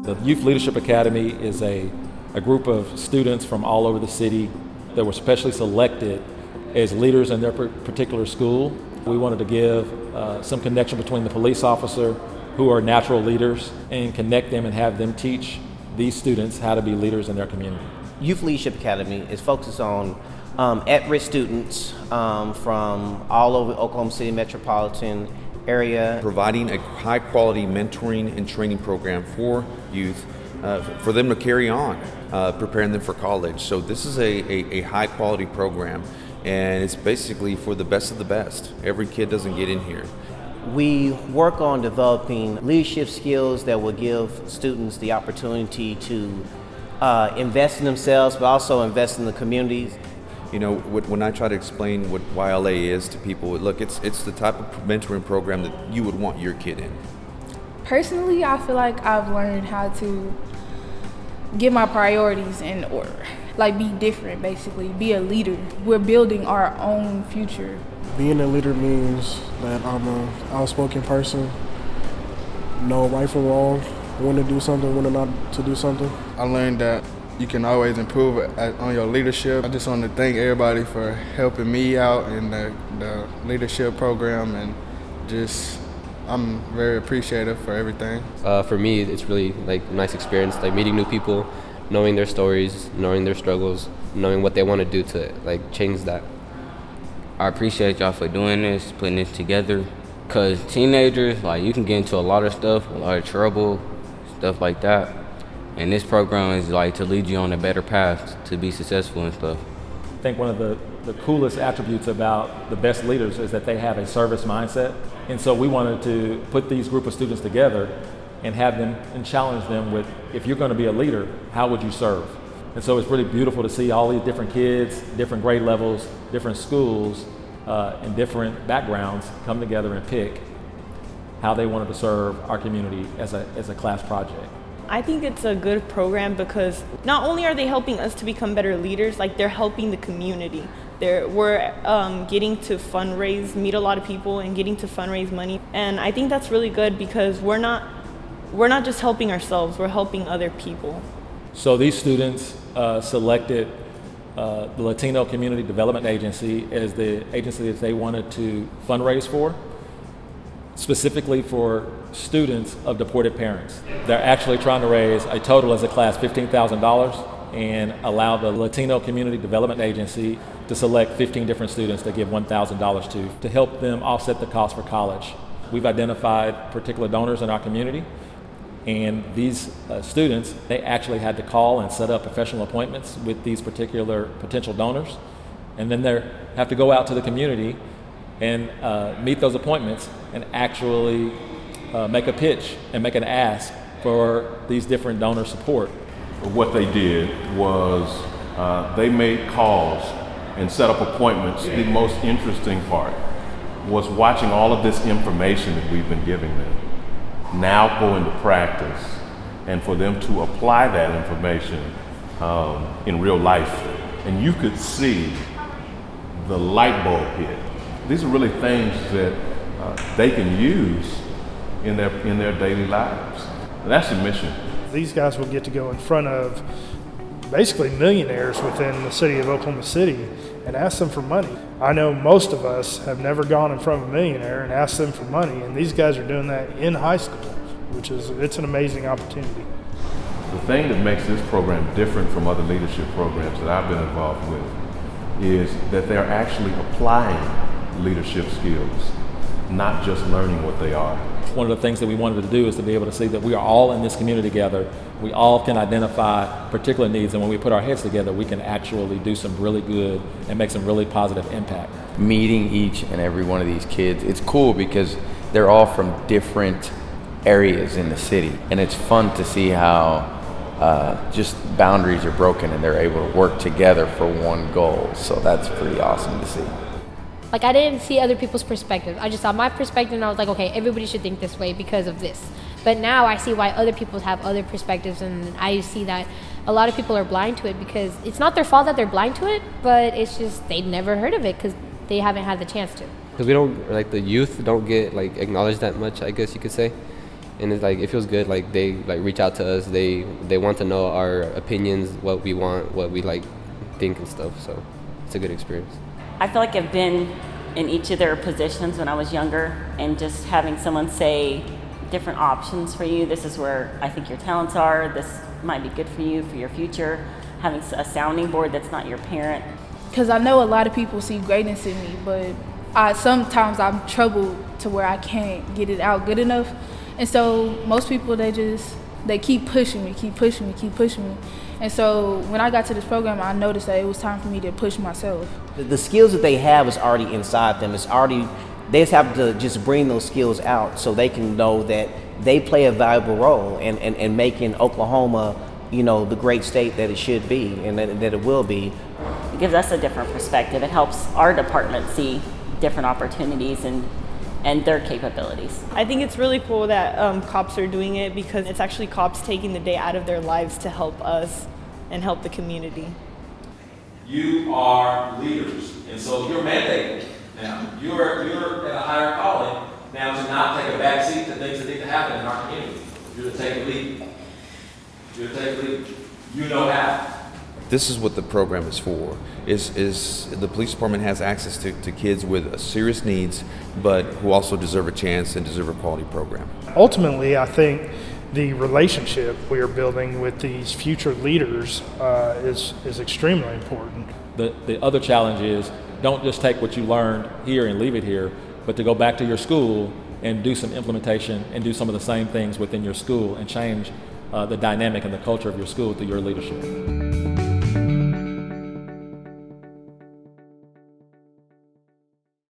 The Youth Leadership Academy is a group of students from all over the city that were specially selected as leaders in their particular school. We wanted to give some connection between the police officer, who are natural leaders, and connect them and have them teach these students how to be leaders in their community. Youth Leadership Academy is focused on at-risk students from all over Oklahoma City metropolitan area. Providing a high-quality mentoring and training program for youth for them to carry on, preparing them for college. So this is a high-quality program, and it's basically for the best of the best. Every kid doesn't get in here. We work on developing leadership skills that will give students the opportunity to invest in themselves, but also invest in the communities. You know, when I try to explain what YLA is to people, look, it's the type of mentoring program that you would want your kid in. Personally, I feel like I've learned how to get my priorities in order. Like, be different, basically, be a leader. We're building our own future. Being a leader means that I'm an outspoken person, know right from wrong, when to do something, when not to do something. I learned that you can always improve on your leadership. I just want to thank everybody for helping me out in the leadership program, and just I'm very appreciative for everything. For me, it's really like a nice experience, like meeting new people, knowing their stories, knowing their struggles, knowing what they want to do to like change that. I appreciate y'all for doing this, putting this together, because teenagers, like, you can get into a lot of stuff, a lot of trouble, stuff like that. And this program is like to lead you on a better path to be successful and stuff. I think one of the coolest attributes about the best leaders is that they have a service mindset. And so we wanted to put these group of students together and have them and challenge them with, if you're going to be a leader, how would you serve? And so it's really beautiful to see all these different kids, different grade levels, different schools, and different backgrounds come together and pick how they wanted to serve our community as a class project. I think it's a good program because not only are they helping us to become better leaders, like, they're helping the community. We're getting to fundraise, meet a lot of people, and getting to fundraise money. And I think that's really good because we're not just helping ourselves, we're helping other people. So these students selected the Latino Community Development Agency as the agency that they wanted to fundraise for, specifically for students of deported parents. They're actually trying to raise a total as a class $15,000 and allow the Latino Community Development Agency to select 15 different students to give $1,000 to help them offset the cost for college. We've identified particular donors in our community, and these students, they actually had to call and set up professional appointments with these particular potential donors, and then they have to go out to the community and meet those appointments and actually make a pitch and make an ask for these different donor support. What they did was they made calls and set up appointments. The most interesting part was watching all of this information that we've been giving them now go into practice, and for them to apply that information in real life. And you could see the light bulb hit. These are really things that they can use in their daily lives. And that's the mission. These guys will get to go in front of basically millionaires within the city of Oklahoma City and ask them for money. I know most of us have never gone in front of a millionaire and asked them for money, and these guys are doing that in high school, it's an amazing opportunity. The thing that makes this program different from other leadership programs that I've been involved with is that they're actually applying leadership skills, not just learning what they are. One of the things that we wanted to do is to be able to see that we are all in this community together. We all can identify particular needs, and when we put our heads together, we can actually do some really good and make some really positive impact. Meeting each and every one of these kids, it's cool because they're all from different areas in the city, and it's fun to see how just boundaries are broken and they're able to work together for one goal. So that's pretty awesome to see. Like, I didn't see other people's perspectives. I just saw my perspective and I was like, okay, everybody should think this way because of this. But now I see why other people have other perspectives, and I see that a lot of people are blind to it because it's not their fault that they're blind to it, but it's just they'd never heard of it because they haven't had the chance to. Because we don't, like, the youth don't get like acknowledged that much, I guess you could say. and it's like it feels good. Like they like reach out to us. They want to know our opinions, what we want, what we like think and stuff. So it's a good experience. I feel like I've been in each of their positions when I was younger, and just having someone say different options for you. This is where I think your talents are. This might be good for you for your future. Having a sounding board that's not your parent. Because I know a lot of people see greatness in me, but sometimes I'm troubled to where I can't get it out good enough. And so most people, they keep pushing me. And so when I got to this program, I noticed that it was time for me to push myself. The skills that they have is already inside them. They just have to just bring those skills out so they can know that they play a valuable role in making Oklahoma, the great state that it should be and that it will be. It gives us a different perspective. It helps our department see different opportunities and their capabilities. I think it's really cool that cops are doing it, because it's actually cops taking the day out of their lives to help us and help the community. You are leaders, and so you're mandated now. You're at a higher calling now to not take a back seat to things that need to happen in our community. You're to take a lead. You know how. This is what the program is for. Is the police department has access to kids with serious needs, but who also deserve a chance and deserve a quality program. Ultimately, I think the relationship we are building with these future leaders is extremely important. The other challenge is, don't just take what you learned here and leave it here, but to go back to your school and do some implementation and do some of the same things within your school and change the dynamic and the culture of your school through your leadership.